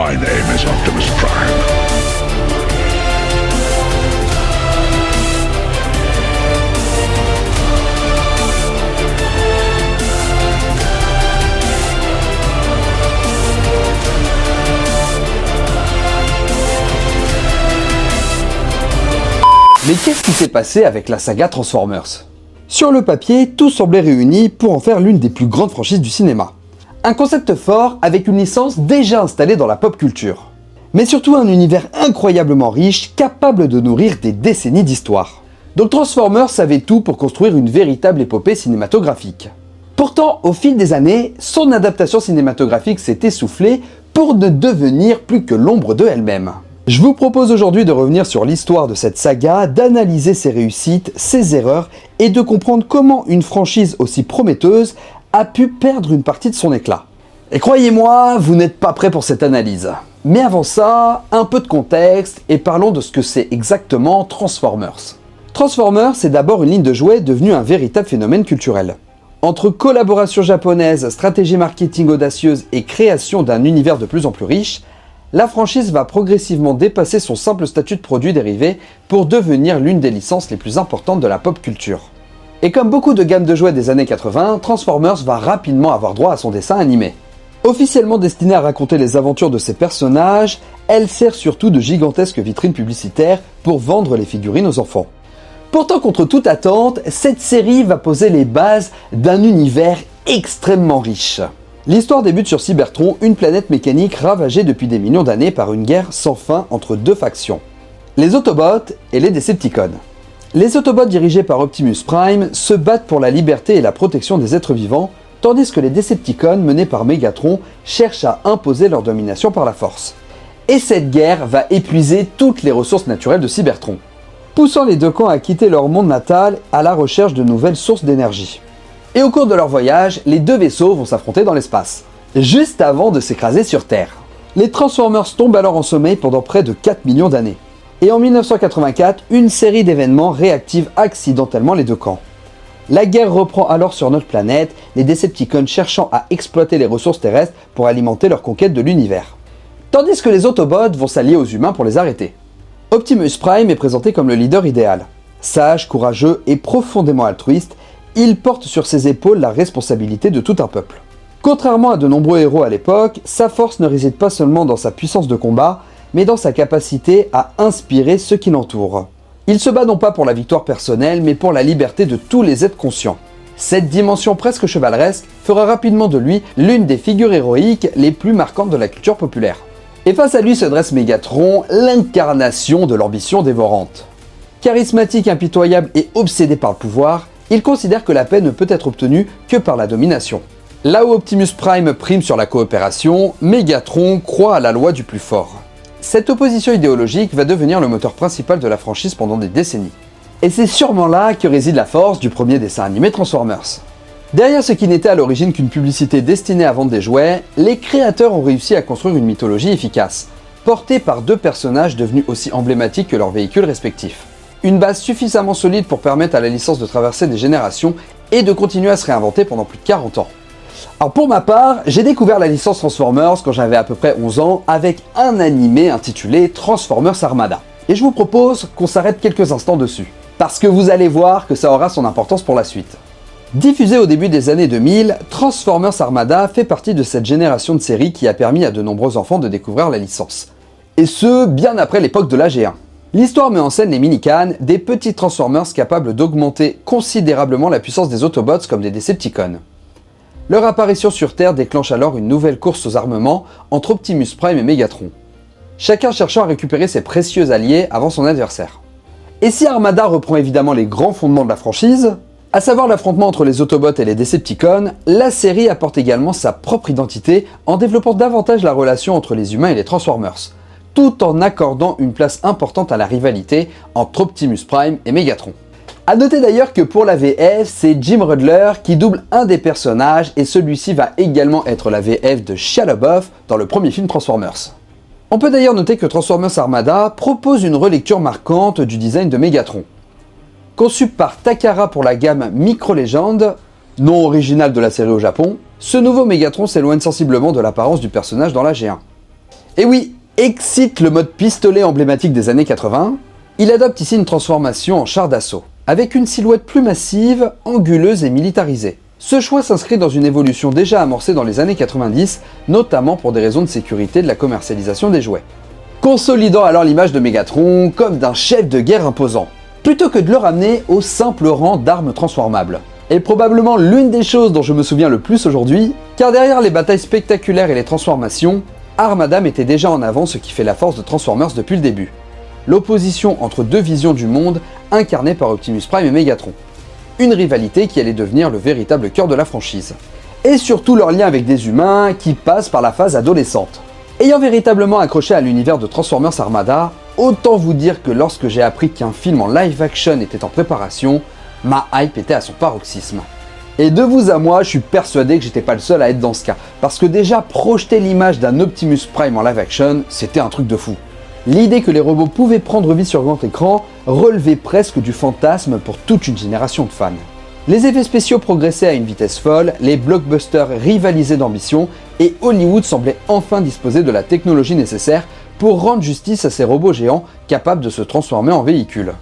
My name is Optimus Prime. Mais qu'est-ce qui s'est passé avec la saga Transformers? Sur le papier, tout semblait réuni pour en faire l'une des plus grandes franchises du cinéma. Un concept fort avec une licence déjà installée dans la pop culture. Mais surtout un univers incroyablement riche, capable de nourrir des décennies d'histoire. Donc Transformers avait tout pour construire une véritable épopée cinématographique. Pourtant, au fil des années, son adaptation cinématographique s'est essoufflée pour ne devenir plus que l'ombre de elle-même. Je vous propose aujourd'hui de revenir sur l'histoire de cette saga, d'analyser ses réussites, ses erreurs et de comprendre comment une franchise aussi prometteuse a pu perdre une partie de son éclat. Et croyez-moi, vous n'êtes pas prêts pour cette analyse. Mais avant ça, un peu de contexte et parlons de ce que c'est exactement Transformers. Transformers, c'est d'abord une ligne de jouets devenue un véritable phénomène culturel. Entre collaboration japonaise, stratégie marketing audacieuse et création d'un univers de plus en plus riche, la franchise va progressivement dépasser son simple statut de produit dérivé pour devenir l'une des licences les plus importantes de la pop culture. Et comme beaucoup de gammes de jouets des années 80, Transformers va rapidement avoir droit à son dessin animé. Officiellement destinée à raconter les aventures de ses personnages, elle sert surtout de gigantesque vitrine publicitaire pour vendre les figurines aux enfants. Pourtant, contre toute attente, cette série va poser les bases d'un univers extrêmement riche. L'histoire débute sur Cybertron, une planète mécanique ravagée depuis des millions d'années par une guerre sans fin entre deux factions, les Autobots et les Decepticons. Les Autobots dirigés par Optimus Prime se battent pour la liberté et la protection des êtres vivants, tandis que les Decepticons menés par Megatron cherchent à imposer leur domination par la force. Et cette guerre va épuiser toutes les ressources naturelles de Cybertron, poussant les deux camps à quitter leur monde natal à la recherche de nouvelles sources d'énergie. Et au cours de leur voyage, les deux vaisseaux vont s'affronter dans l'espace, juste avant de s'écraser sur Terre. Les Transformers tombent alors en sommeil pendant près de 4 millions d'années. Et en 1984, une série d'événements réactive accidentellement les deux camps. La guerre reprend alors sur notre planète, les Decepticons cherchant à exploiter les ressources terrestres pour alimenter leur conquête de l'univers. Tandis que les Autobots vont s'allier aux humains pour les arrêter. Optimus Prime est présenté comme le leader idéal. Sage, courageux et profondément altruiste, il porte sur ses épaules la responsabilité de tout un peuple. Contrairement à de nombreux héros à l'époque, sa force ne réside pas seulement dans sa puissance de combat, mais dans sa capacité à inspirer ceux qui l'entourent. Il se bat non pas pour la victoire personnelle, mais pour la liberté de tous les êtres conscients. Cette dimension presque chevaleresque fera rapidement de lui l'une des figures héroïques les plus marquantes de la culture populaire. Et face à lui se dresse Megatron, l'incarnation de l'ambition dévorante. Charismatique, impitoyable et obsédé par le pouvoir, il considère que la paix ne peut être obtenue que par la domination. Là où Optimus Prime prime sur la coopération, Megatron croit à la loi du plus fort. Cette opposition idéologique va devenir le moteur principal de la franchise pendant des décennies. Et c'est sûrement là que réside la force du premier dessin animé Transformers. Derrière ce qui n'était à l'origine qu'une publicité destinée à vendre des jouets, les créateurs ont réussi à construire une mythologie efficace, portée par deux personnages devenus aussi emblématiques que leurs véhicules respectifs. Une base suffisamment solide pour permettre à la licence de traverser des générations et de continuer à se réinventer pendant plus de 40 ans. Alors pour ma part, j'ai découvert la licence Transformers quand j'avais à peu près 11 ans avec un animé intitulé Transformers Armada. Et je vous propose qu'on s'arrête quelques instants dessus, parce que vous allez voir que ça aura son importance pour la suite. Diffusé au début des années 2000, Transformers Armada fait partie de cette génération de séries qui a permis à de nombreux enfants de découvrir la licence. Et ce, bien après l'époque de la G1. L'histoire met en scène les Mini-Cans, des petits Transformers capables d'augmenter considérablement la puissance des Autobots comme des Decepticons. Leur apparition sur Terre déclenche alors une nouvelle course aux armements entre Optimus Prime et Megatron, chacun cherchant à récupérer ses précieux alliés avant son adversaire. Et si Armada reprend évidemment les grands fondements de la franchise, à savoir l'affrontement entre les Autobots et les Decepticons, la série apporte également sa propre identité en développant davantage la relation entre les humains et les Transformers, tout en accordant une place importante à la rivalité entre Optimus Prime et Megatron. A noter d'ailleurs que pour la VF, c'est Jim Rudler qui double un des personnages et celui-ci va également être la VF de Shia LaBeouf dans le premier film Transformers. On peut d'ailleurs noter que Transformers Armada propose une relecture marquante du design de Megatron. Conçu par Takara pour la gamme Micro Legend, nom original de la série au Japon, ce nouveau Megatron s'éloigne sensiblement de l'apparence du personnage dans la G1. Et oui, excite le mode pistolet emblématique des années 80, il adopte ici une transformation en char d'assaut, avec une silhouette plus massive, anguleuse et militarisée. Ce choix s'inscrit dans une évolution déjà amorcée dans les années 90, notamment pour des raisons de sécurité de la commercialisation des jouets. Consolidant alors l'image de Megatron comme d'un chef de guerre imposant, plutôt que de le ramener au simple rang d'armes transformables. Et probablement l'une des choses dont je me souviens le plus aujourd'hui, car derrière les batailles spectaculaires et les transformations, Armada mettait déjà en avant ce qui fait la force de Transformers depuis le début. L'opposition entre deux visions du monde incarnées par Optimus Prime et Megatron. Une rivalité qui allait devenir le véritable cœur de la franchise. Et surtout leur lien avec des humains qui passent par la phase adolescente. Ayant véritablement accroché à l'univers de Transformers Armada, autant vous dire que lorsque j'ai appris qu'un film en live action était en préparation, ma hype était à son paroxysme. Et de vous à moi, je suis persuadé que j'étais pas le seul à être dans ce cas, parce que déjà projeter l'image d'un Optimus Prime en live action, c'était un truc de fou. L'idée que les robots pouvaient prendre vie sur grand écran relevait presque du fantasme pour toute une génération de fans. Les effets spéciaux progressaient à une vitesse folle, les blockbusters rivalisaient d'ambition, et Hollywood semblait enfin disposer de la technologie nécessaire pour rendre justice à ces robots géants capables de se transformer en véhicules.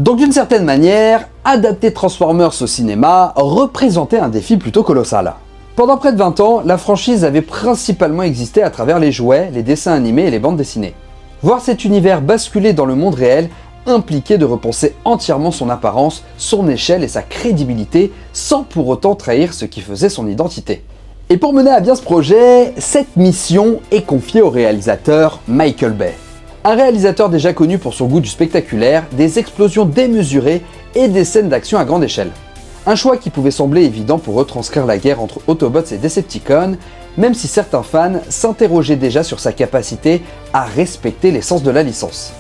Donc d'une certaine manière, adapter Transformers au cinéma représentait un défi plutôt colossal. Pendant près de 20 ans, la franchise avait principalement existé à travers les jouets, les dessins animés et les bandes dessinées. Voir cet univers basculer dans le monde réel impliquait de repenser entièrement son apparence, son échelle et sa crédibilité, sans pour autant trahir ce qui faisait son identité. Et pour mener à bien ce projet, cette mission est confiée au réalisateur Michael Bay. Un réalisateur déjà connu pour son goût du spectaculaire, des explosions démesurées et des scènes d'action à grande échelle. Un choix qui pouvait sembler évident pour retranscrire la guerre entre Autobots et Decepticons, même si certains fans s'interrogeaient déjà sur sa capacité à respecter l'essence de la licence.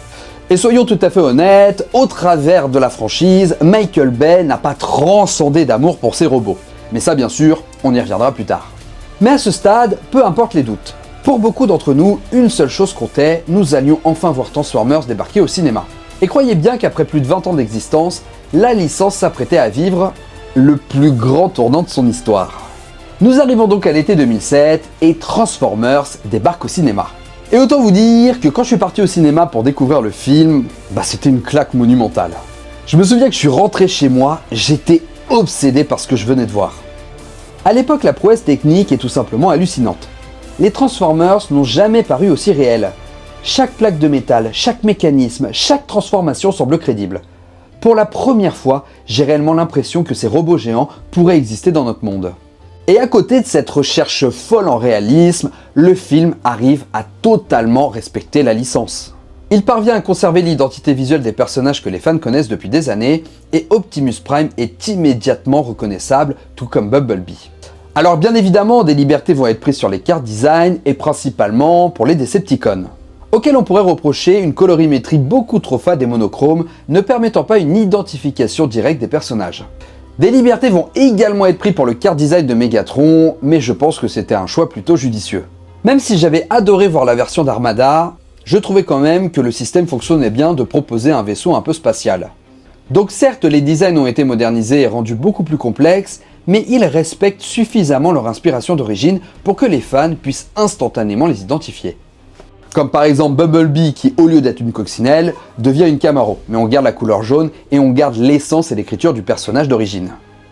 Et soyons tout à fait honnêtes, au travers de la franchise, Michael Bay n'a pas transcendé d'amour pour ses robots. Mais ça bien sûr, on y reviendra plus tard. Mais à ce stade, peu importe les doutes. Pour beaucoup d'entre nous, une seule chose comptait, nous allions enfin voir Transformers débarquer au cinéma. Et croyez bien qu'après plus de 20 ans d'existence, la licence s'apprêtait à vivre le plus grand tournant de son histoire. Nous arrivons donc à l'été 2007 et Transformers débarque au cinéma. Et autant vous dire que quand je suis parti au cinéma pour découvrir le film, c'était une claque monumentale. Je me souviens que je suis rentré chez moi, j'étais obsédé par ce que je venais de voir. À l'époque, la prouesse technique est tout simplement hallucinante. Les Transformers n'ont jamais paru aussi réels. Chaque plaque de métal, chaque mécanisme, chaque transformation semble crédible. Pour la première fois, j'ai réellement l'impression que ces robots géants pourraient exister dans notre monde. Et à côté de cette recherche folle en réalisme, le film arrive à totalement respecter la licence. Il parvient à conserver l'identité visuelle des personnages que les fans connaissent depuis des années, et Optimus Prime est immédiatement reconnaissable, tout comme Bumblebee. Alors bien évidemment, des libertés vont être prises sur les cartes design, et principalement pour les Decepticons, auxquels on pourrait reprocher une colorimétrie beaucoup trop fade et monochrome, ne permettant pas une identification directe des personnages. Des libertés vont également être prises pour le card design de Megatron, mais je pense que c'était un choix plutôt judicieux. Même si j'avais adoré voir la version d'Armada, je trouvais quand même que le système fonctionnait bien de proposer un vaisseau un peu spatial. Donc certes, les designs ont été modernisés et rendus beaucoup plus complexes, mais ils respectent suffisamment leur inspiration d'origine pour que les fans puissent instantanément les identifier. Comme par exemple Bumblebee qui, au lieu d'être une coccinelle, devient une Camaro, mais on garde la couleur jaune et on garde l'essence et l'écriture du personnage d'origine.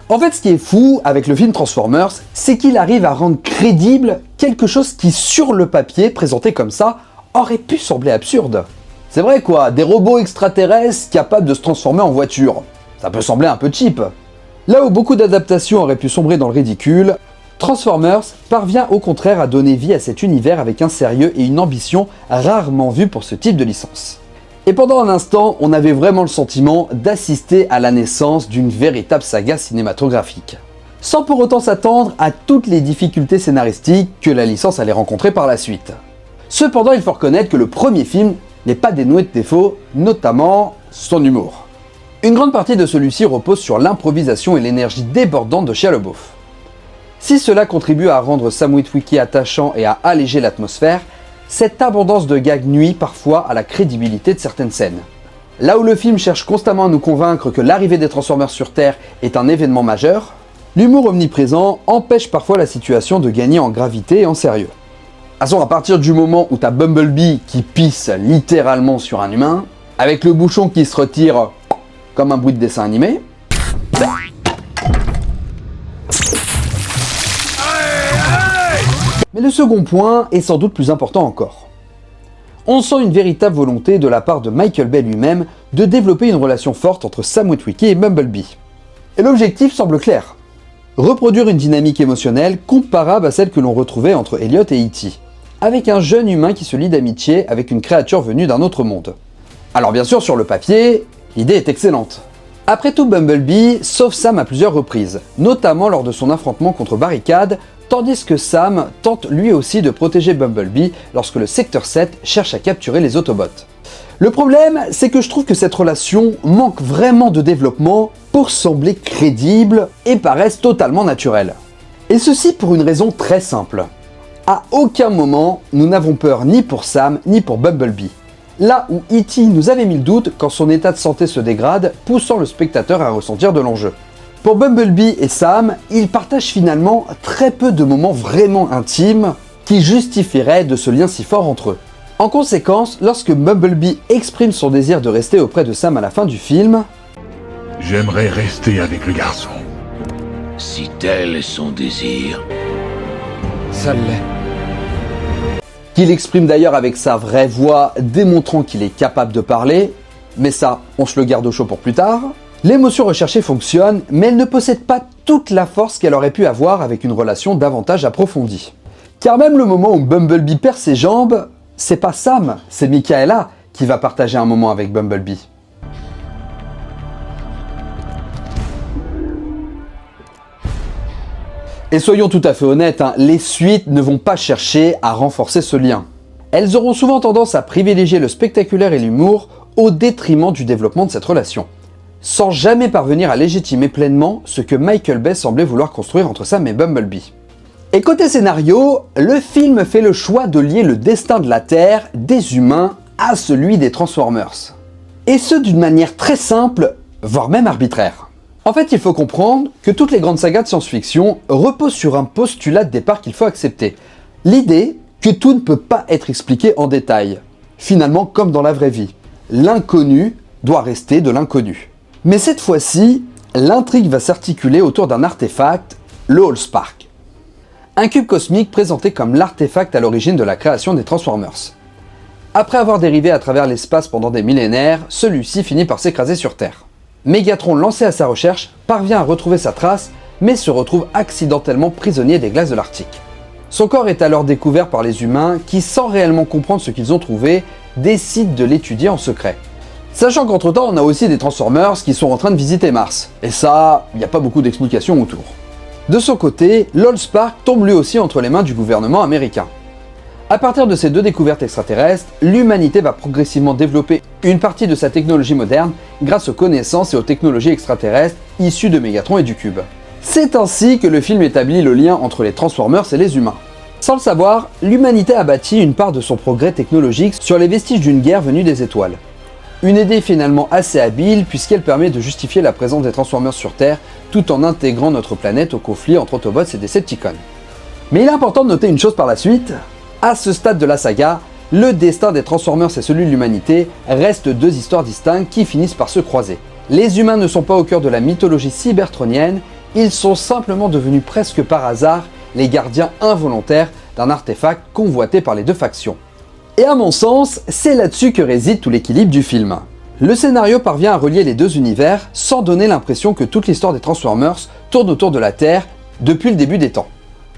En fait, ce qui est fou avec le film Transformers, c'est qu'il arrive à rendre crédible quelque chose qui, sur le papier, présenté comme ça, aurait pu sembler absurde. C'est vrai quoi, des robots extraterrestres capables de se transformer en voiture. Ça peut sembler un peu cheap. Là où beaucoup d'adaptations auraient pu sombrer dans le ridicule, Transformers parvient au contraire à donner vie à cet univers avec un sérieux et une ambition rarement vus pour ce type de licence. Et pendant un instant, on avait vraiment le sentiment d'assister à la naissance d'une véritable saga cinématographique. Sans pour autant s'attendre à toutes les difficultés scénaristiques que la licence allait rencontrer par la suite. Cependant, il faut reconnaître que le premier film n'est pas dénué de défauts, notamment son humour. Une grande partie de celui-ci repose sur l'improvisation et l'énergie débordante de Shia LaBeouf. Si cela contribue à rendre Sam Witwicky attachant et à alléger l'atmosphère, cette abondance de gags nuit parfois à la crédibilité de certaines scènes. Là où le film cherche constamment à nous convaincre que l'arrivée des Transformers sur Terre est un événement majeur, l'humour omniprésent empêche parfois la situation de gagner en gravité et en sérieux. À partir du moment où t'as Bumblebee qui pisse littéralement sur un humain, avec le bouchon qui se retire comme un bruit de dessin animé, mais le second point est sans doute plus important encore. On sent une véritable volonté de la part de Michael Bay lui-même de développer une relation forte entre Sam Witwicky et Bumblebee. Et l'objectif semble clair. Reproduire une dynamique émotionnelle comparable à celle que l'on retrouvait entre Elliot et E.T., avec un jeune humain qui se lie d'amitié avec une créature venue d'un autre monde. Alors bien sûr, sur le papier, l'idée est excellente. Après tout, Bumblebee sauve Sam à plusieurs reprises, notamment lors de son affrontement contre Barricade, tandis que Sam tente lui aussi de protéger Bumblebee lorsque le Secteur 7 cherche à capturer les Autobots. Le problème, c'est que je trouve que cette relation manque vraiment de développement pour sembler crédible et paraisse totalement naturelle. Et ceci pour une raison très simple. À aucun moment, nous n'avons peur ni pour Sam ni pour Bumblebee. Là où E.T. nous avait mis le doute quand son état de santé se dégrade, poussant le spectateur à ressentir de l'enjeu. Pour Bumblebee et Sam, ils partagent finalement très peu de moments vraiment intimes qui justifieraient de ce lien si fort entre eux. En conséquence, lorsque Bumblebee exprime son désir de rester auprès de Sam à la fin du film, « J'aimerais rester avec le garçon. » Si tel est son désir. ça l'est. Qu'il exprime d'ailleurs avec sa vraie voix, démontrant qu'il est capable de parler, mais ça, on se le garde au chaud pour plus tard. L'émotion recherchée fonctionne, mais elle ne possède pas toute la force qu'elle aurait pu avoir avec une relation davantage approfondie. Car même le moment où Bumblebee perd ses jambes, c'est pas Sam, c'est Michaela qui va partager un moment avec Bumblebee. Et soyons tout à fait honnêtes, les suites ne vont pas chercher à renforcer ce lien. Elles auront souvent tendance à privilégier le spectaculaire et l'humour au détriment du développement de cette relation, sans jamais parvenir à légitimer pleinement ce que Michael Bay semblait vouloir construire entre Sam et Bumblebee. Et côté scénario, le film fait le choix de lier le destin de la Terre, des humains, à celui des Transformers. Et ce d'une manière très simple, voire même arbitraire. En fait, il faut comprendre que toutes les grandes sagas de science-fiction reposent sur un postulat de départ qu'il faut accepter. L'idée que tout ne peut pas être expliqué en détail. Finalement, comme dans la vraie vie. L'inconnu doit rester de l'inconnu. Mais cette fois-ci, l'intrigue va s'articuler autour d'un artefact, le Allspark. Un cube cosmique présenté comme l'artefact à l'origine de la création des Transformers. Après avoir dérivé à travers l'espace pendant des millénaires, celui-ci finit par s'écraser sur Terre. Megatron, lancé à sa recherche, parvient à retrouver sa trace, mais se retrouve accidentellement prisonnier des glaces de l'Arctique. Son corps est alors découvert par les humains qui, sans réellement comprendre ce qu'ils ont trouvé, décident de l'étudier en secret. Sachant qu'entre-temps, on a aussi des Transformers qui sont en train de visiter Mars. Et ça, il n'y a pas beaucoup d'explications autour. De son côté, l'Allspark tombe lui aussi entre les mains du gouvernement américain. À partir de ces deux découvertes extraterrestres, l'humanité va progressivement développer une partie de sa technologie moderne grâce aux connaissances et aux technologies extraterrestres issues de Megatron et du Cube. C'est ainsi que le film établit le lien entre les Transformers et les humains. Sans le savoir, l'humanité a bâti une part de son progrès technologique sur les vestiges d'une guerre venue des étoiles. Une idée finalement assez habile puisqu'elle permet de justifier la présence des Transformers sur Terre tout en intégrant notre planète au conflit entre Autobots et Decepticons. Mais il est important de noter une chose par la suite. À ce stade de la saga, le destin des Transformers et celui de l'humanité restent deux histoires distinctes qui finissent par se croiser. Les humains ne sont pas au cœur de la mythologie cybertronienne, ils sont simplement devenus presque par hasard les gardiens involontaires d'un artefact convoité par les deux factions. Et à mon sens, c'est là-dessus que réside tout l'équilibre du film. Le scénario parvient à relier les deux univers sans donner l'impression que toute l'histoire des Transformers tourne autour de la Terre depuis le début des temps.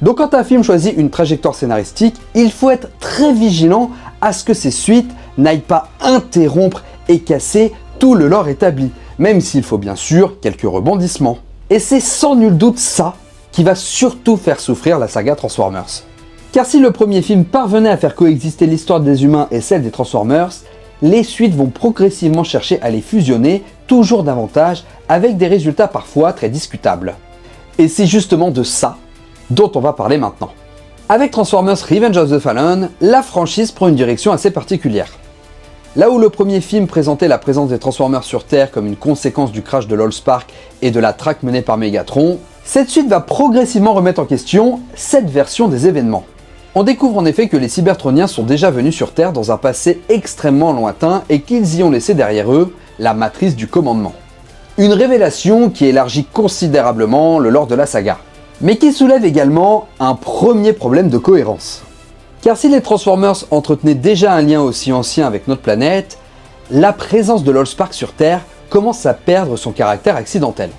Donc quand un film choisit une trajectoire scénaristique, il faut être très vigilant à ce que ses suites n'aillent pas interrompre et casser tout le lore établi, même s'il faut bien sûr quelques rebondissements. Et c'est sans nul doute ça qui va surtout faire souffrir la saga Transformers. Car si le premier film parvenait à faire coexister l'histoire des humains et celle des Transformers, les suites vont progressivement chercher à les fusionner toujours davantage avec des résultats parfois très discutables. Et c'est justement de ça dont on va parler maintenant. Avec Transformers Revenge of the Fallen, la franchise prend une direction assez particulière. Là où le premier film présentait la présence des Transformers sur Terre comme une conséquence du crash de l'Allspark et de la traque menée par Megatron, cette suite va progressivement remettre en question cette version des événements. On découvre en effet que les Cybertroniens sont déjà venus sur Terre dans un passé extrêmement lointain et qu'ils y ont laissé derrière eux la matrice du commandement. Une révélation qui élargit considérablement le lore de la saga, mais qui soulève également un premier problème de cohérence. Car si les Transformers entretenaient déjà un lien aussi ancien avec notre planète, la présence de l'Allspark sur Terre commence à perdre son caractère accidentel.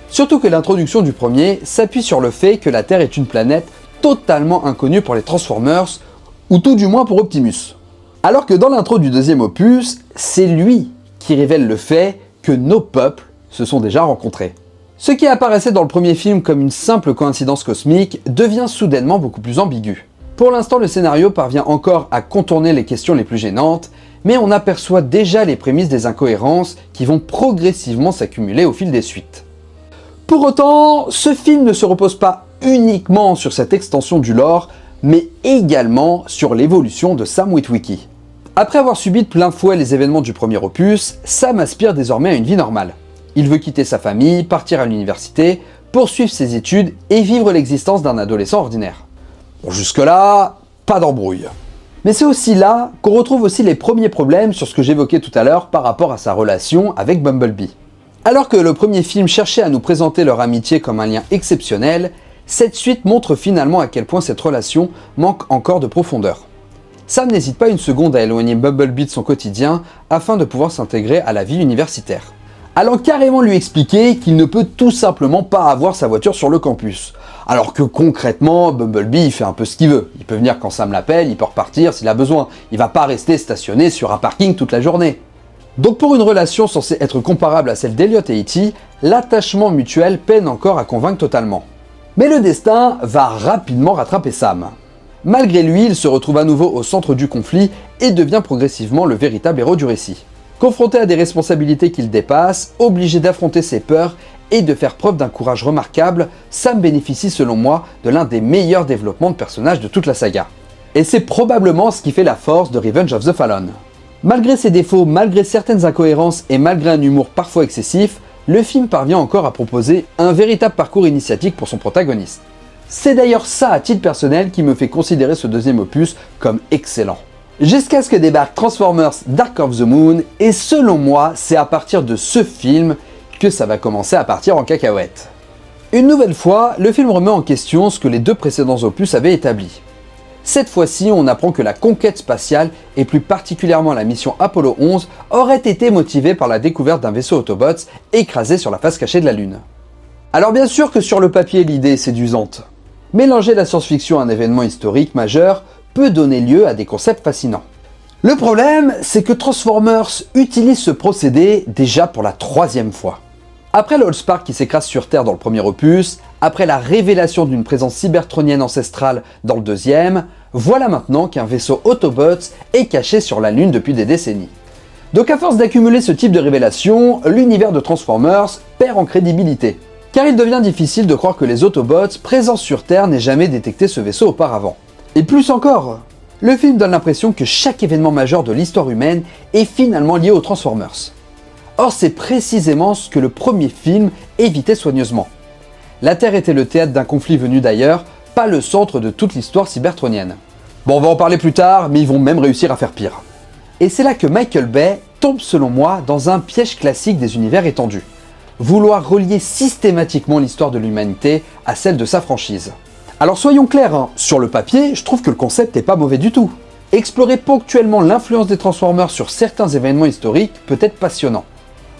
Surtout que l'introduction du premier s'appuie sur le fait que la Terre est une planète totalement inconnue pour les Transformers, ou tout du moins pour Optimus. Alors que dans l'intro du deuxième opus, c'est lui qui révèle le fait que nos peuples se sont déjà rencontrés. Ce qui apparaissait dans le premier film comme une simple coïncidence cosmique devient soudainement beaucoup plus ambigu. Pour l'instant, le scénario parvient encore à contourner les questions les plus gênantes, mais on aperçoit déjà les prémices des incohérences qui vont progressivement s'accumuler au fil des suites. Pour autant, ce film ne se repose pas uniquement sur cette extension du lore, mais également sur l'évolution de Sam Witwicky. Après avoir subi de plein fouet les événements du premier opus, Sam aspire désormais à une vie normale. Il veut quitter sa famille, partir à l'université, poursuivre ses études et vivre l'existence d'un adolescent ordinaire. Bon, jusque-là, pas d'embrouille. Mais c'est aussi là qu'on retrouve aussi les premiers problèmes sur ce que j'évoquais tout à l'heure par rapport à sa relation avec Bumblebee. Alors que le premier film cherchait à nous présenter leur amitié comme un lien exceptionnel, cette suite montre finalement à quel point cette relation manque encore de profondeur. Sam n'hésite pas une seconde à éloigner Bumblebee de son quotidien afin de pouvoir s'intégrer à la vie universitaire, allant carrément lui expliquer qu'il ne peut tout simplement pas avoir sa voiture sur le campus. Alors que concrètement, Bumblebee il fait un peu ce qu'il veut. Il peut venir quand Sam l'appelle, il peut repartir s'il a besoin. Il va pas rester stationné sur un parking toute la journée. Donc pour une relation censée être comparable à celle d'Elliot et E.T., l'attachement mutuel peine encore à convaincre totalement. Mais le destin va rapidement rattraper Sam. Malgré lui, il se retrouve à nouveau au centre du conflit et devient progressivement le véritable héros du récit. Confronté à des responsabilités qu'il dépasse, obligé d'affronter ses peurs et de faire preuve d'un courage remarquable, Sam bénéficie selon moi de l'un des meilleurs développements de personnages de toute la saga. Et c'est probablement ce qui fait la force de Revenge of the Fallen. Malgré ses défauts, malgré certaines incohérences et malgré un humour parfois excessif, le film parvient encore à proposer un véritable parcours initiatique pour son protagoniste. C'est d'ailleurs ça à titre personnel qui me fait considérer ce deuxième opus comme excellent. Jusqu'à ce que débarque Transformers Dark of the Moon, et selon moi, c'est à partir de ce film que ça va commencer à partir en cacahuète. Une nouvelle fois, le film remet en question ce que les deux précédents opus avaient établi. Cette fois-ci, on apprend que la conquête spatiale, et plus particulièrement la mission Apollo 11, aurait été motivée par la découverte d'un vaisseau Autobots écrasé sur la face cachée de la Lune. Alors bien sûr que sur le papier, l'idée est séduisante. Mélanger la science-fiction à un événement historique majeur peut donner lieu à des concepts fascinants. Le problème, c'est que Transformers utilise ce procédé déjà pour la 3e fois. Après l'Allspark qui s'écrase sur Terre dans le premier opus, après la révélation d'une présence cybertronienne ancestrale dans le deuxième, voilà maintenant qu'un vaisseau Autobots est caché sur la Lune depuis des décennies. Donc à force d'accumuler ce type de révélations, l'univers de Transformers perd en crédibilité, car il devient difficile de croire que les Autobots présents sur Terre n'aient jamais détecté ce vaisseau auparavant. Et plus encore, le film donne l'impression que chaque événement majeur de l'histoire humaine est finalement lié aux Transformers. Or c'est précisément ce que le premier film évitait soigneusement. La Terre était le théâtre d'un conflit venu d'ailleurs, pas le centre de toute l'histoire cybertronienne. Bon, on va en parler plus tard, mais ils vont même réussir à faire pire. Et c'est là que Michael Bay tombe selon moi dans un piège classique des univers étendus. Vouloir relier systématiquement l'histoire de l'humanité à celle de sa franchise. Alors soyons clairs, sur le papier, je trouve que le concept n'est pas mauvais du tout. Explorer ponctuellement l'influence des Transformers sur certains événements historiques peut être passionnant.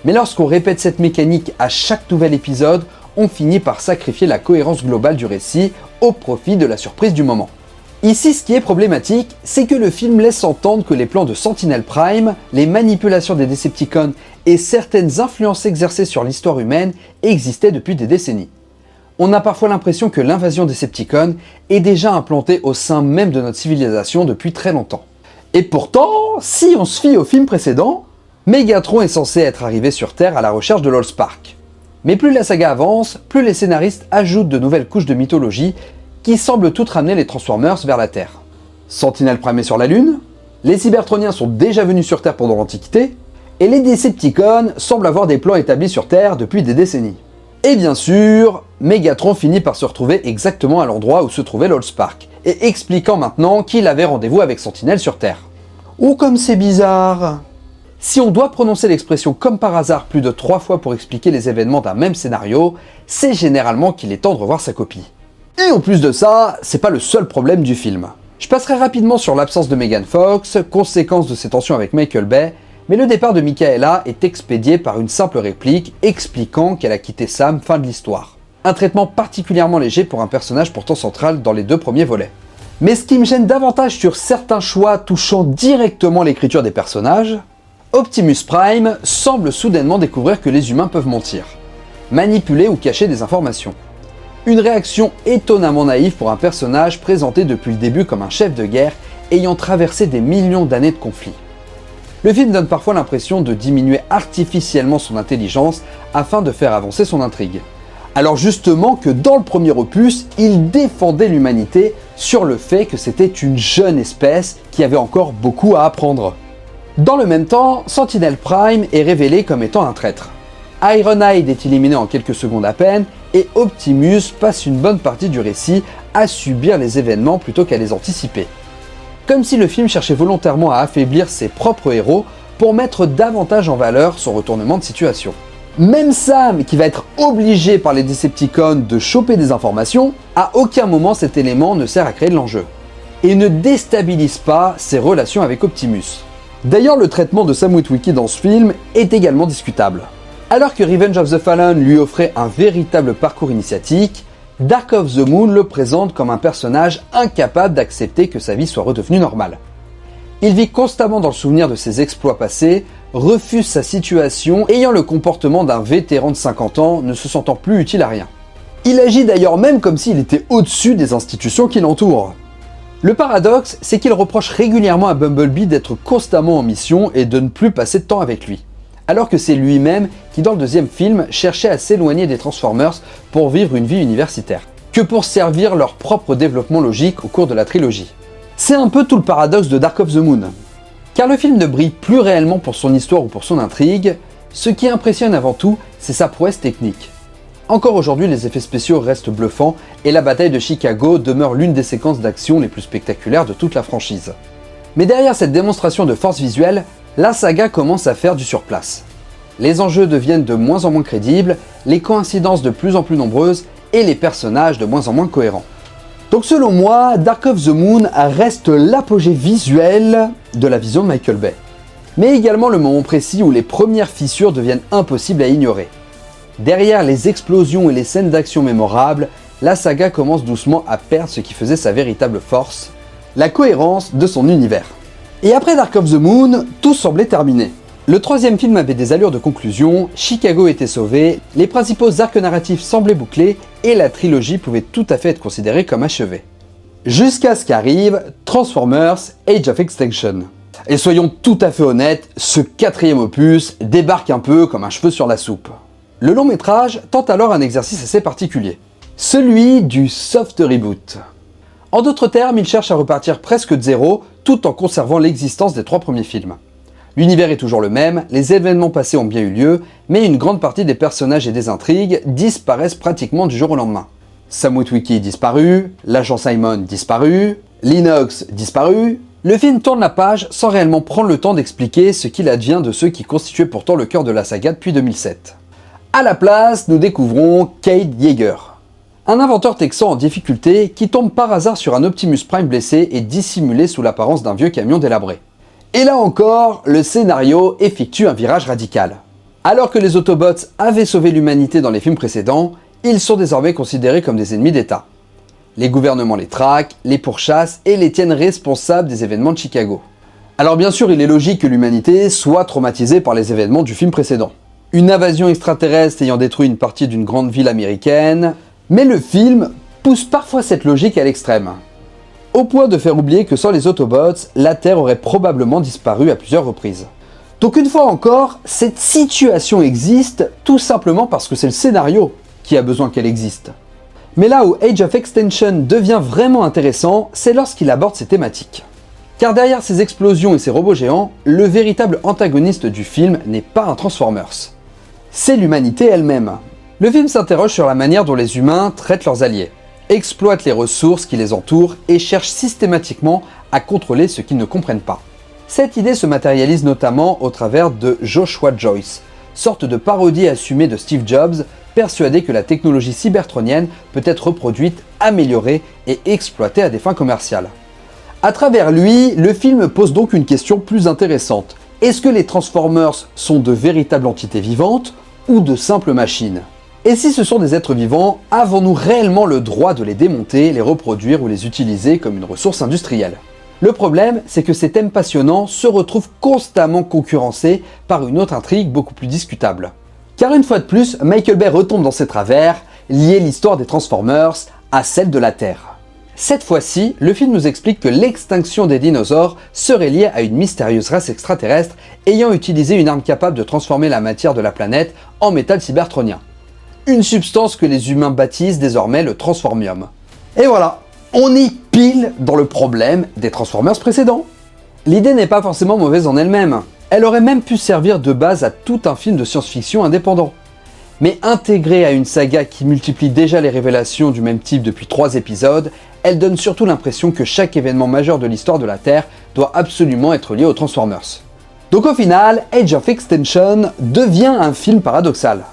Mais lorsqu'on répète cette mécanique à chaque nouvel épisode, on finit par sacrifier la cohérence globale du récit au profit de la surprise du moment. Ici, ce qui est problématique, c'est que le film laisse entendre que les plans de Sentinel Prime, les manipulations des Decepticons et certaines influences exercées sur l'histoire humaine existaient depuis des décennies. On a parfois l'impression que l'invasion Decepticon est déjà implantée au sein même de notre civilisation depuis très longtemps. Et pourtant, si on se fie au film précédent, Megatron est censé être arrivé sur Terre à la recherche de l'Allspark. Mais plus la saga avance, plus les scénaristes ajoutent de nouvelles couches de mythologie qui semblent toutes ramener les Transformers vers la Terre. Sentinel Prime est sur la Lune, les Cybertroniens sont déjà venus sur Terre pendant l'Antiquité, et les Decepticons semblent avoir des plans établis sur Terre depuis des décennies. Et bien sûr, Megatron finit par se retrouver exactement à l'endroit où se trouvait l'Allspark, et expliquant maintenant qu'il avait rendez-vous avec Sentinelle sur Terre. Oh comme c'est bizarre! Si on doit prononcer l'expression comme par hasard plus de 3 fois pour expliquer les événements d'un même scénario, c'est généralement qu'il est temps de revoir sa copie. Et en plus de ça, c'est pas le seul problème du film. Je passerai rapidement sur l'absence de Megan Fox, conséquence de ses tensions avec Michael Bay, mais le départ de Michaela est expédié par une simple réplique expliquant qu'elle a quitté Sam, fin de l'histoire. Un traitement particulièrement léger pour un personnage pourtant central dans les 2 premiers volets. Mais ce qui me gêne davantage sur certains choix touchant directement l'écriture des personnages, Optimus Prime semble soudainement découvrir que les humains peuvent mentir, manipuler ou cacher des informations. Une réaction étonnamment naïve pour un personnage présenté depuis le début comme un chef de guerre ayant traversé des millions d'années de conflits. Le film donne parfois l'impression de diminuer artificiellement son intelligence afin de faire avancer son intrigue. Alors justement que dans le premier opus, il défendait l'humanité sur le fait que c'était une jeune espèce qui avait encore beaucoup à apprendre. Dans le même temps, Sentinel Prime est révélé comme étant un traître. Ironhide est éliminé en quelques secondes à peine, et Optimus passe une bonne partie du récit à subir les événements plutôt qu'à les anticiper. Comme si le film cherchait volontairement à affaiblir ses propres héros pour mettre davantage en valeur son retournement de situation. Même Sam, qui va être obligé par les Decepticons de choper des informations, à aucun moment cet élément ne sert à créer de l'enjeu. Et ne déstabilise pas ses relations avec Optimus. D'ailleurs, le traitement de Sam Witwicky dans ce film est également discutable. Alors que Revenge of the Fallen lui offrait un véritable parcours initiatique, Dark of the Moon le présente comme un personnage incapable d'accepter que sa vie soit redevenue normale. Il vit constamment dans le souvenir de ses exploits passés, refuse sa situation, ayant le comportement d'un vétéran de 50 ans, ne se sentant plus utile à rien. Il agit d'ailleurs même comme s'il était au-dessus des institutions qui l'entourent. Le paradoxe, c'est qu'il reproche régulièrement à Bumblebee d'être constamment en mission et de ne plus passer de temps avec lui. Alors que c'est lui-même qui, dans le deuxième film, cherchait à s'éloigner des Transformers pour vivre une vie universitaire, que pour servir leur propre développement logique au cours de la trilogie. C'est un peu tout le paradoxe de Dark of the Moon. Car le film ne brille plus réellement pour son histoire ou pour son intrigue, ce qui impressionne avant tout, c'est sa prouesse technique. Encore aujourd'hui, les effets spéciaux restent bluffants et la bataille de Chicago demeure l'une des séquences d'action les plus spectaculaires de toute la franchise. Mais derrière cette démonstration de force visuelle, la saga commence à faire du surplace. Les enjeux deviennent de moins en moins crédibles, les coïncidences de plus en plus nombreuses et les personnages de moins en moins cohérents. Donc selon moi, Dark of the Moon reste l'apogée visuelle de la vision de Michael Bay. Mais également le moment précis où les premières fissures deviennent impossibles à ignorer. Derrière les explosions et les scènes d'action mémorables, la saga commence doucement à perdre ce qui faisait sa véritable force, la cohérence de son univers. Et après Dark of the Moon, tout semblait terminé. Le troisième film avait des allures de conclusion, Chicago était sauvé, les principaux arcs narratifs semblaient bouclés et la trilogie pouvait tout à fait être considérée comme achevée. Jusqu'à ce qu'arrive Transformers Age of Extinction. Et soyons tout à fait honnêtes, ce quatrième opus débarque un peu comme un cheveu sur la soupe. Le long métrage tente alors un exercice assez particulier, celui du soft reboot. En d'autres termes, il cherche à repartir presque de zéro tout en conservant l'existence des 3 premiers films. L'univers est toujours le même, les événements passés ont bien eu lieu, mais une grande partie des personnages et des intrigues disparaissent pratiquement du jour au lendemain. Sam Witwicky disparu, l'agent Simon disparu, Linux disparu. Le film tourne la page sans réellement prendre le temps d'expliquer ce qu'il advient de ceux qui constituaient pourtant le cœur de la saga depuis 2007. À la place, nous découvrons Cade Yeager, un inventeur texan en difficulté qui tombe par hasard sur un Optimus Prime blessé et dissimulé sous l'apparence d'un vieux camion délabré. Et là encore, le scénario effectue un virage radical. Alors que les Autobots avaient sauvé l'humanité dans les films précédents, ils sont désormais considérés comme des ennemis d'État. Les gouvernements les traquent, les pourchassent et les tiennent responsables des événements de Chicago. Alors bien sûr, il est logique que l'humanité soit traumatisée par les événements du film précédent. Une invasion extraterrestre ayant détruit une partie d'une grande ville américaine, mais le film pousse parfois cette logique à l'extrême. Au point de faire oublier que sans les Autobots, la Terre aurait probablement disparu à plusieurs reprises. Donc une fois encore, cette situation existe tout simplement parce que c'est le scénario qui a besoin qu'elle existe. Mais là où Age of Extinction devient vraiment intéressant, c'est lorsqu'il aborde ces thématiques. Car derrière ces explosions et ces robots géants, le véritable antagoniste du film n'est pas un Transformers. C'est l'humanité elle-même. Le film s'interroge sur la manière dont les humains traitent leurs alliés, exploitent les ressources qui les entourent et cherchent systématiquement à contrôler ce qu'ils ne comprennent pas. Cette idée se matérialise notamment au travers de Joshua Joyce, sorte de parodie assumée de Steve Jobs, persuadé que la technologie cybertronienne peut être reproduite, améliorée et exploitée à des fins commerciales. À travers lui, le film pose donc une question plus intéressante. Est-ce que les Transformers sont de véritables entités vivantes ou de simples machines? Et si ce sont des êtres vivants, avons-nous réellement le droit de les démonter, les reproduire ou les utiliser comme une ressource industrielle? Le problème, c'est que ces thèmes passionnants se retrouvent constamment concurrencés par une autre intrigue beaucoup plus discutable. Car une fois de plus, Michael Bay retombe dans ses travers, lier l'histoire des Transformers à celle de la Terre. Cette fois-ci, le film nous explique que l'extinction des dinosaures serait liée à une mystérieuse race extraterrestre ayant utilisé une arme capable de transformer la matière de la planète en métal cybertronien. Une substance que les humains baptisent désormais le transformium. Et voilà, on est pile dans le problème des Transformers précédents. L'idée n'est pas forcément mauvaise en elle-même, elle aurait même pu servir de base à tout un film de science-fiction indépendant. Mais intégrée à une saga qui multiplie déjà les révélations du même type depuis 3 épisodes, elle donne surtout l'impression que chaque événement majeur de l'histoire de la Terre doit absolument être lié aux Transformers. Donc au final, Age of Extinction devient un film paradoxal.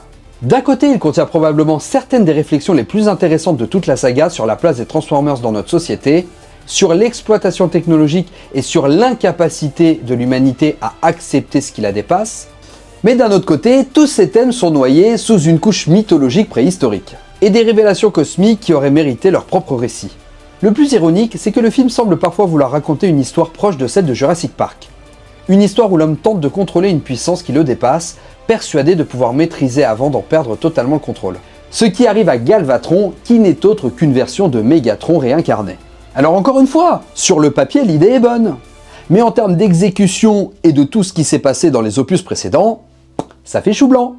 D'un côté, il contient probablement certaines des réflexions les plus intéressantes de toute la saga sur la place des Transformers dans notre société, sur l'exploitation technologique et sur l'incapacité de l'humanité à accepter ce qui la dépasse. Mais d'un autre côté, tous ces thèmes sont noyés sous une couche mythologique préhistorique, et des révélations cosmiques qui auraient mérité leur propre récit. Le plus ironique, c'est que le film semble parfois vouloir raconter une histoire proche de celle de Jurassic Park. Une histoire où l'homme tente de contrôler une puissance qui le dépasse, persuadé de pouvoir maîtriser avant d'en perdre totalement le contrôle. Ce qui arrive à Galvatron, qui n'est autre qu'une version de Megatron réincarné. Alors encore une fois, sur le papier l'idée est bonne, mais en termes d'exécution et de tout ce qui s'est passé dans les opus précédents, ça fait chou blanc.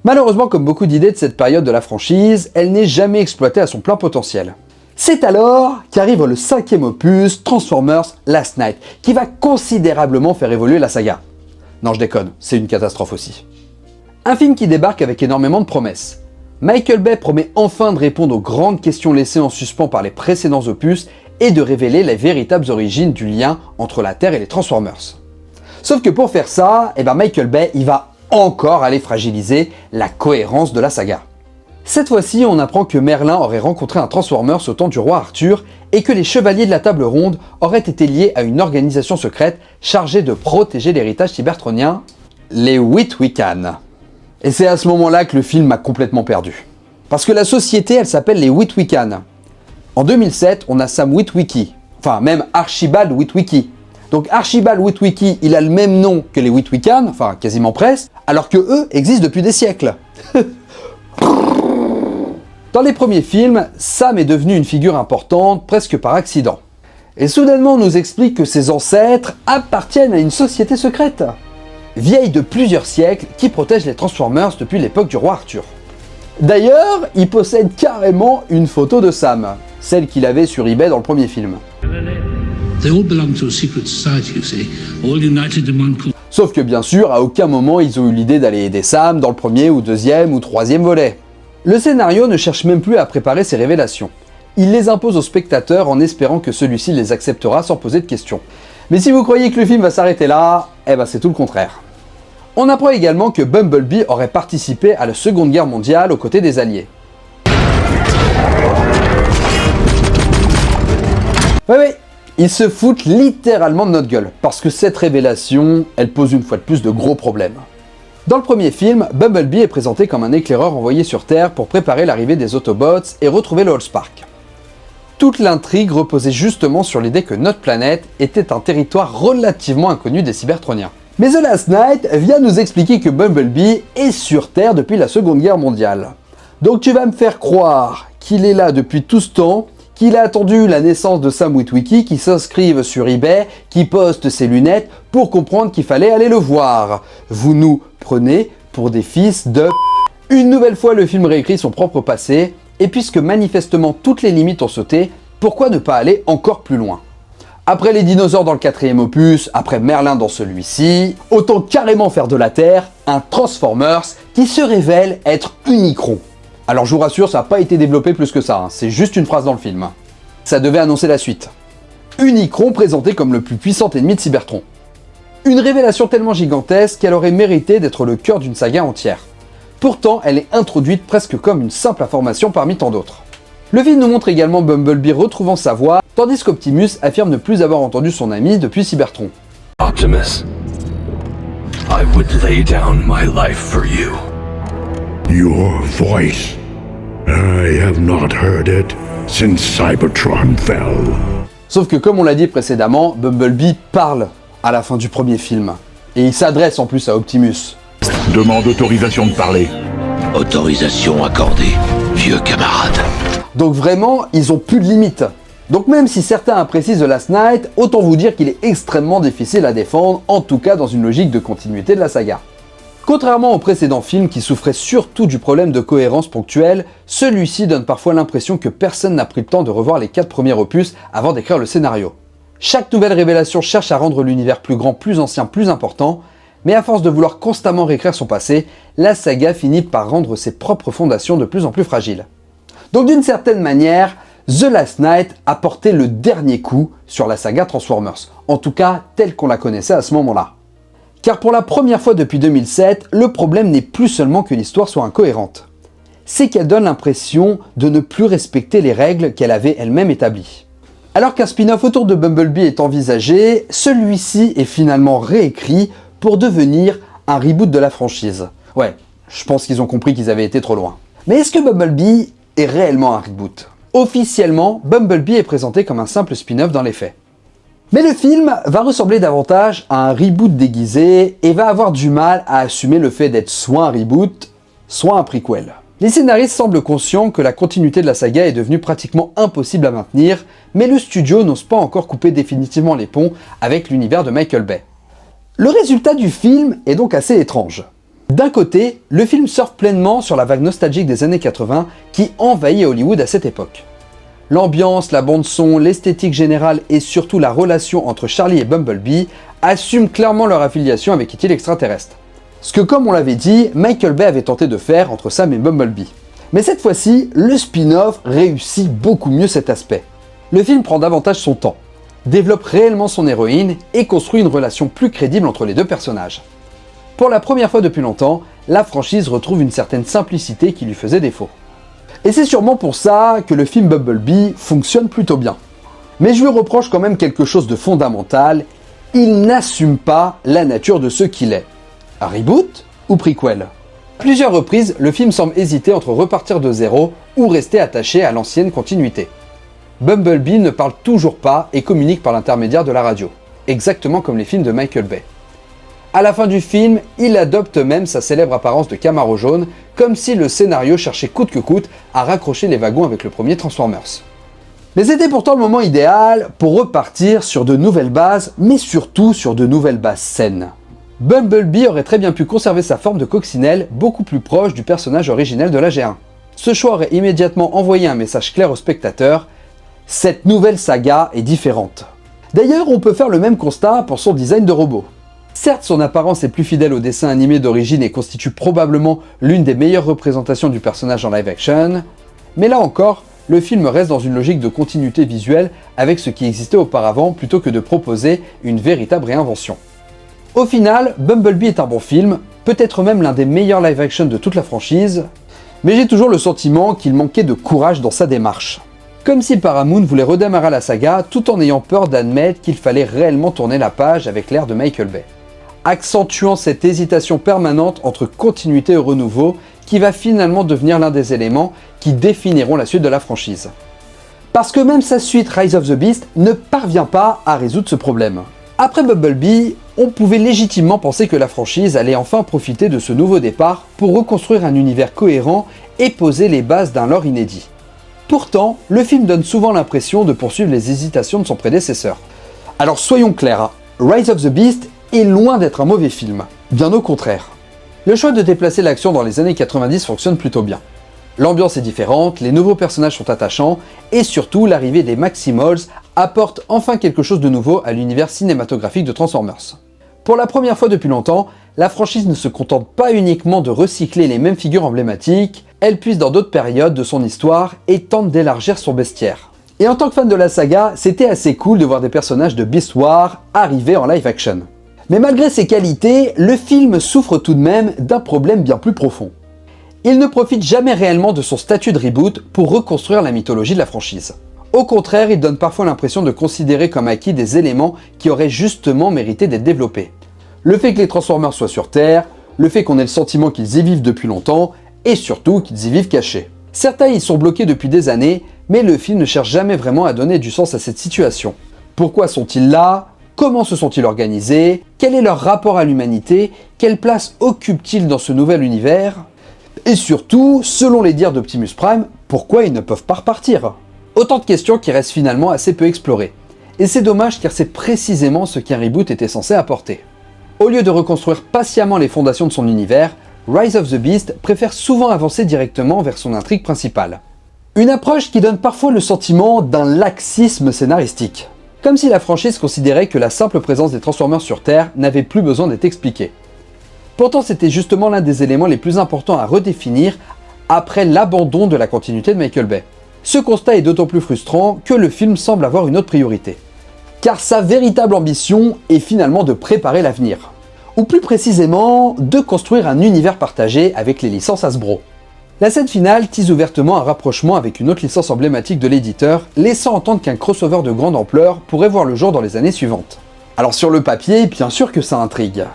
Malheureusement, comme beaucoup d'idées de cette période de la franchise, elle n'est jamais exploitée à son plein potentiel. C'est alors qu'arrive le 5e opus, Transformers Last Knight, qui va considérablement faire évoluer la saga. Non, je déconne, c'est une catastrophe aussi. Un film qui débarque avec énormément de promesses. Michael Bay promet enfin de répondre aux grandes questions laissées en suspens par les précédents opus et de révéler les véritables origines du lien entre la Terre et les Transformers. Sauf que pour faire ça, Michael Bay il va encore aller fragiliser la cohérence de la saga. Cette fois-ci, on apprend que Merlin aurait rencontré un Transformers au temps du roi Arthur et que les chevaliers de la table ronde auraient été liés à une organisation secrète chargée de protéger l'héritage cybertronien, les Witwican. Et c'est à ce moment-là que le film m'a complètement perdu. Parce que la société, elle s'appelle les Witwican. En 2007, on a Sam Witwicky, enfin même Archibald Witwicky. Donc Archibald Witwicky, il a le même nom que les Witwican, enfin quasiment presque, alors que eux existent depuis des siècles. Dans les premiers films, Sam est devenu une figure importante presque par accident. Et soudainement on nous explique que ses ancêtres appartiennent à une société secrète, vieille de plusieurs siècles, qui protège les Transformers depuis l'époque du roi Arthur. D'ailleurs, il possède carrément une photo de Sam, celle qu'il avait sur eBay dans le premier film. They all belong to a secret society, you see, all united in one cause. Sauf que bien sûr, à aucun moment ils ont eu l'idée d'aller aider Sam dans le premier ou deuxième ou troisième volet. Le scénario ne cherche même plus à préparer ces révélations. Il les impose au spectateur en espérant que celui-ci les acceptera sans poser de questions. Mais si vous croyez que le film va s'arrêter là, c'est tout le contraire. On apprend également que Bumblebee aurait participé à la Seconde Guerre mondiale aux côtés des Alliés. Ouais, ils se foutent littéralement de notre gueule, parce que cette révélation, elle pose une fois de plus de gros problèmes. Dans le premier film, Bumblebee est présenté comme un éclaireur envoyé sur Terre pour préparer l'arrivée des Autobots et retrouver le Allspark. Toute l'intrigue reposait justement sur l'idée que notre planète était un territoire relativement inconnu des Cybertroniens. Mais The Last Knight vient nous expliquer que Bumblebee est sur Terre depuis la Seconde Guerre mondiale. Donc tu vas me faire croire qu'il est là depuis tout ce temps, qu'il a attendu la naissance de Sam Witwicky, qui s'inscrive sur eBay, qui poste ses lunettes pour comprendre qu'il fallait aller le voir. Vous nous prenez pour des fils de... Une nouvelle fois, le film réécrit son propre passé, et puisque manifestement toutes les limites ont sauté, pourquoi ne pas aller encore plus loin? Après les dinosaures dans le 4e opus, après Merlin dans celui-ci, autant carrément faire de la Terre un Transformers qui se révèle être Unicron. Alors je vous rassure, ça n'a pas été développé plus que ça, hein. C'est juste une phrase dans le film. Ça devait annoncer la suite. Unicron présenté comme le plus puissant ennemi de Cybertron. Une révélation tellement gigantesque qu'elle aurait mérité d'être le cœur d'une saga entière. Pourtant, elle est introduite presque comme une simple information parmi tant d'autres. Le film nous montre également Bumblebee retrouvant sa voix, tandis qu'Optimus affirme ne plus avoir entendu son ami depuis Cybertron. Optimus, I would lay down my life for you. Your voice. I have not heard it since Cybertron fell. Sauf que comme on l'a dit précédemment, Bumblebee parle à la fin du premier film. Et il s'adresse en plus à Optimus. Demande autorisation de parler. Autorisation accordée, vieux camarade. Donc vraiment, ils ont plus de limites. Donc même si certains apprécient The Last Knight, autant vous dire qu'il est extrêmement difficile à défendre, en tout cas dans une logique de continuité de la saga. Contrairement au précédent film qui souffrait surtout du problème de cohérence ponctuelle, celui-ci donne parfois l'impression que personne n'a pris le temps de revoir les 4 premiers opus avant d'écrire le scénario. Chaque nouvelle révélation cherche à rendre l'univers plus grand, plus ancien, plus important, mais à force de vouloir constamment réécrire son passé, la saga finit par rendre ses propres fondations de plus en plus fragiles. Donc d'une certaine manière, The Last Knight a porté le dernier coup sur la saga Transformers, en tout cas telle qu'on la connaissait à ce moment-là. Car pour la première fois depuis 2007, le problème n'est plus seulement que l'histoire soit incohérente. C'est qu'elle donne l'impression de ne plus respecter les règles qu'elle avait elle-même établies. Alors qu'un spin-off autour de Bumblebee est envisagé, celui-ci est finalement réécrit pour devenir un reboot de la franchise. Ouais, je pense qu'ils ont compris qu'ils avaient été trop loin. Mais est-ce que Bumblebee est réellement un reboot? Officiellement, Bumblebee est présenté comme un simple spin-off dans les faits. Mais le film va ressembler davantage à un reboot déguisé et va avoir du mal à assumer le fait d'être soit un reboot, soit un prequel. Les scénaristes semblent conscients que la continuité de la saga est devenue pratiquement impossible à maintenir, mais le studio n'ose pas encore couper définitivement les ponts avec l'univers de Michael Bay. Le résultat du film est donc assez étrange. D'un côté, le film surfe pleinement sur la vague nostalgique des années 80 qui envahit Hollywood à cette époque. L'ambiance, la bande-son, l'esthétique générale et surtout la relation entre Charlie et Bumblebee assument clairement leur affiliation avec E.T. l'extraterrestre. Ce que, comme on l'avait dit, Michael Bay avait tenté de faire entre Sam et Bumblebee. Mais cette fois-ci, le spin-off réussit beaucoup mieux cet aspect. Le film prend davantage son temps, développe réellement son héroïne et construit une relation plus crédible entre les deux personnages. Pour la première fois depuis longtemps, la franchise retrouve une certaine simplicité qui lui faisait défaut. Et c'est sûrement pour ça que le film Bumblebee fonctionne plutôt bien. Mais je lui reproche quand même quelque chose de fondamental, il n'assume pas la nature de ce qu'il est. Un reboot ou prequel? Plusieurs reprises, le film semble hésiter entre repartir de zéro ou rester attaché à l'ancienne continuité. Bumblebee ne parle toujours pas et communique par l'intermédiaire de la radio, exactement comme les films de Michael Bay. À la fin du film, il adopte même sa célèbre apparence de Camaro jaune, comme si le scénario cherchait coûte que coûte à raccrocher les wagons avec le premier Transformers. Mais c'était pourtant le moment idéal pour repartir sur de nouvelles bases, mais surtout sur de nouvelles bases saines. Bumblebee aurait très bien pu conserver sa forme de coccinelle beaucoup plus proche du personnage originel de la G1. Ce choix aurait immédiatement envoyé un message clair aux spectateurs, cette nouvelle saga est différente. D'ailleurs, on peut faire le même constat pour son design de robot. Certes, son apparence est plus fidèle au dessin animé d'origine et constitue probablement l'une des meilleures représentations du personnage en live action, mais là encore, le film reste dans une logique de continuité visuelle avec ce qui existait auparavant plutôt que de proposer une véritable réinvention. Au final, Bumblebee est un bon film, peut-être même l'un des meilleurs live action de toute la franchise, mais j'ai toujours le sentiment qu'il manquait de courage dans sa démarche. Comme si Paramount voulait redémarrer la saga tout en ayant peur d'admettre qu'il fallait réellement tourner la page avec l'ère de Michael Bay, accentuant cette hésitation permanente entre continuité et renouveau qui va finalement devenir l'un des éléments qui définiront la suite de la franchise. Parce que même sa suite Rise of the Beast ne parvient pas à résoudre ce problème. Après Bumblebee, on pouvait légitimement penser que la franchise allait enfin profiter de ce nouveau départ pour reconstruire un univers cohérent et poser les bases d'un lore inédit. Pourtant, le film donne souvent l'impression de poursuivre les hésitations de son prédécesseur. Alors soyons clairs, Rise of the Beast est loin d'être un mauvais film, bien au contraire. Le choix de déplacer l'action dans les années 90 fonctionne plutôt bien. L'ambiance est différente, les nouveaux personnages sont attachants, et surtout l'arrivée des Maximals apporte enfin quelque chose de nouveau à l'univers cinématographique de Transformers. Pour la première fois depuis longtemps, la franchise ne se contente pas uniquement de recycler les mêmes figures emblématiques, elle puise dans d'autres périodes de son histoire et tente d'élargir son bestiaire. Et en tant que fan de la saga, c'était assez cool de voir des personnages de Beast Wars arriver en live action. Mais malgré ses qualités, le film souffre tout de même d'un problème bien plus profond. Il ne profite jamais réellement de son statut de reboot pour reconstruire la mythologie de la franchise. Au contraire, il donne parfois l'impression de considérer comme acquis des éléments qui auraient justement mérité d'être développés. Le fait que les Transformers soient sur Terre, le fait qu'on ait le sentiment qu'ils y vivent depuis longtemps, et surtout qu'ils y vivent cachés. Certains y sont bloqués depuis des années, mais le film ne cherche jamais vraiment à donner du sens à cette situation. Pourquoi sont-ils là ? Comment se sont-ils organisés ? Quel est leur rapport à l'humanité ? Quelle place occupent-ils dans ce nouvel univers ? Et surtout, selon les dires d'Optimus Prime, pourquoi ils ne peuvent pas repartir ? Autant de questions qui restent finalement assez peu explorées. Et c'est dommage car c'est précisément ce qu'un reboot était censé apporter. Au lieu de reconstruire patiemment les fondations de son univers, Rise of the Beast préfère souvent avancer directement vers son intrigue principale. Une approche qui donne parfois le sentiment d'un laxisme scénaristique. Comme si la franchise considérait que la simple présence des Transformers sur Terre n'avait plus besoin d'être expliquée. Pourtant, c'était justement l'un des éléments les plus importants à redéfinir après l'abandon de la continuité de Michael Bay. Ce constat est d'autant plus frustrant que le film semble avoir une autre priorité. Car sa véritable ambition est finalement de préparer l'avenir. Ou plus précisément, de construire un univers partagé avec les licences Hasbro. La scène finale tease ouvertement un rapprochement avec une autre licence emblématique de l'éditeur, laissant entendre qu'un crossover de grande ampleur pourrait voir le jour dans les années suivantes. Alors sur le papier, bien sûr que ça intrigue.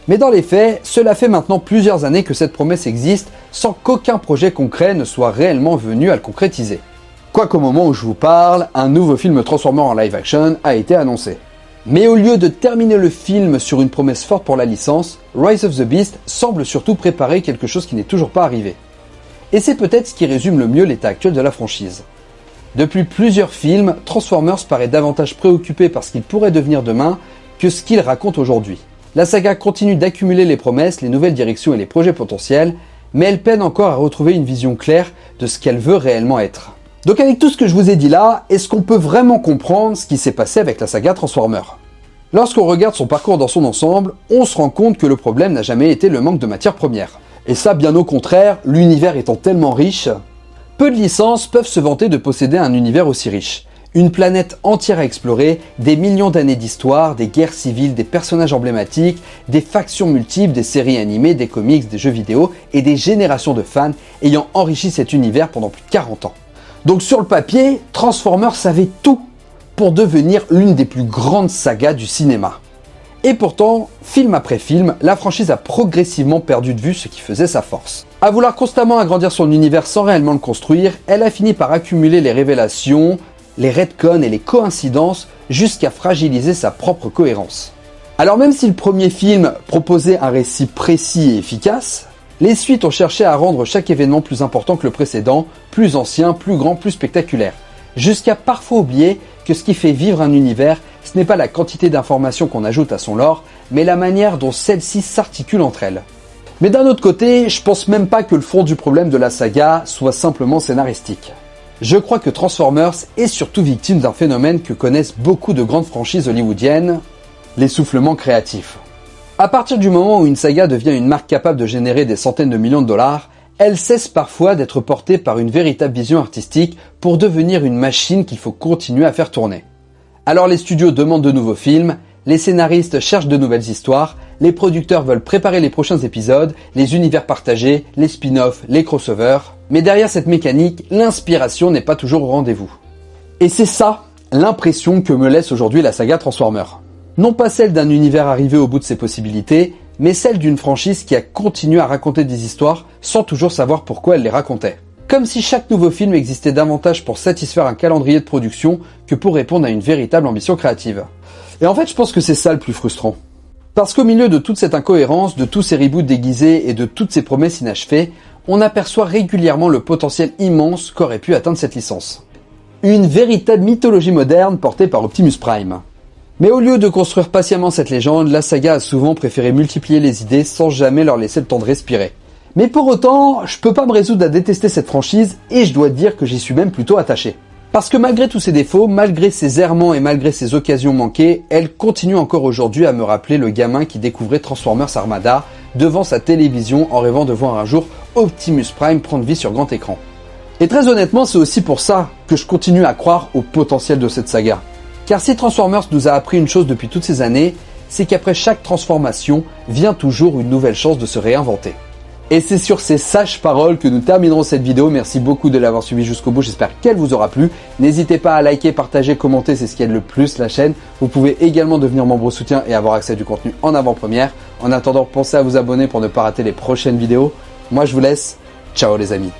Mais dans les faits, cela fait maintenant plusieurs années que cette promesse existe sans qu'aucun projet concret ne soit réellement venu à le concrétiser. Quoiqu'au moment où je vous parle, un nouveau film Transformers en live action a été annoncé. Mais au lieu de terminer le film sur une promesse forte pour la licence, Rise of the Beast semble surtout préparer quelque chose qui n'est toujours pas arrivé. Et c'est peut-être ce qui résume le mieux l'état actuel de la franchise. Depuis plusieurs films, Transformers paraît davantage préoccupé par ce qu'il pourrait devenir demain que ce qu'il raconte aujourd'hui. La saga continue d'accumuler les promesses, les nouvelles directions et les projets potentiels, mais elle peine encore à retrouver une vision claire de ce qu'elle veut réellement être. Donc avec tout ce que je vous ai dit là, est-ce qu'on peut vraiment comprendre ce qui s'est passé avec la saga Transformers ? Lorsqu'on regarde son parcours dans son ensemble, on se rend compte que le problème n'a jamais été le manque de matières premières. Et ça, bien au contraire, l'univers étant tellement riche, peu de licences peuvent se vanter de posséder un univers aussi riche. Une planète entière à explorer, des millions d'années d'histoire, des guerres civiles, des personnages emblématiques, des factions multiples, des séries animées, des comics, des jeux vidéo et des générations de fans ayant enrichi cet univers pendant plus de 40 ans. Donc sur le papier, Transformers savait tout pour devenir l'une des plus grandes sagas du cinéma. Et pourtant, film après film, la franchise a progressivement perdu de vue ce qui faisait sa force. À vouloir constamment agrandir son univers sans réellement le construire, elle a fini par accumuler les révélations, les retcons et les coïncidences jusqu'à fragiliser sa propre cohérence. Alors même si le premier film proposait un récit précis et efficace, les suites ont cherché à rendre chaque événement plus important que le précédent, plus ancien, plus grand, plus spectaculaire, jusqu'à parfois oublier que ce qui fait vivre un univers, ce n'est pas la quantité d'informations qu'on ajoute à son lore, mais la manière dont celles-ci s'articulent entre elles. Mais d'un autre côté, je pense même pas que le fond du problème de la saga soit simplement scénaristique. Je crois que Transformers est surtout victime d'un phénomène que connaissent beaucoup de grandes franchises hollywoodiennes, l'essoufflement créatif. À partir du moment où une saga devient une marque capable de générer des centaines de millions de dollars, elle cesse parfois d'être portée par une véritable vision artistique pour devenir une machine qu'il faut continuer à faire tourner. Alors les studios demandent de nouveaux films, les scénaristes cherchent de nouvelles histoires, les producteurs veulent préparer les prochains épisodes, les univers partagés, les spin-offs, les crossovers. Mais derrière cette mécanique, l'inspiration n'est pas toujours au rendez-vous. Et c'est ça, l'impression que me laisse aujourd'hui la saga Transformers. Non pas celle d'un univers arrivé au bout de ses possibilités, mais celle d'une franchise qui a continué à raconter des histoires sans toujours savoir pourquoi elle les racontait. Comme si chaque nouveau film existait davantage pour satisfaire un calendrier de production que pour répondre à une véritable ambition créative. Et en fait, je pense que c'est ça le plus frustrant. Parce qu'au milieu de toute cette incohérence, de tous ces reboots déguisés et de toutes ces promesses inachevées, on aperçoit régulièrement le potentiel immense qu'aurait pu atteindre cette licence. Une véritable mythologie moderne portée par Optimus Prime. Mais au lieu de construire patiemment cette légende, la saga a souvent préféré multiplier les idées sans jamais leur laisser le temps de respirer. Mais pour autant, je peux pas me résoudre à détester cette franchise et je dois dire que j'y suis même plutôt attaché. Parce que malgré tous ses défauts, malgré ses errements et malgré ses occasions manquées, elle continue encore aujourd'hui à me rappeler le gamin qui découvrait Transformers Armada devant sa télévision en rêvant de voir un jour Optimus Prime prendre vie sur grand écran. Et très honnêtement, c'est aussi pour ça que je continue à croire au potentiel de cette saga. Car si Transformers nous a appris une chose depuis toutes ces années, c'est qu'après chaque transformation vient toujours une nouvelle chance de se réinventer. Et c'est sur ces sages paroles que nous terminerons cette vidéo. Merci beaucoup de l'avoir suivi jusqu'au bout, j'espère qu'elle vous aura plu. N'hésitez pas à liker, partager, commenter, c'est ce qui aide le plus la chaîne. Vous pouvez également devenir membre soutien et avoir accès à du contenu en avant-première. En attendant, pensez à vous abonner pour ne pas rater les prochaines vidéos. Moi je vous laisse, ciao les amis.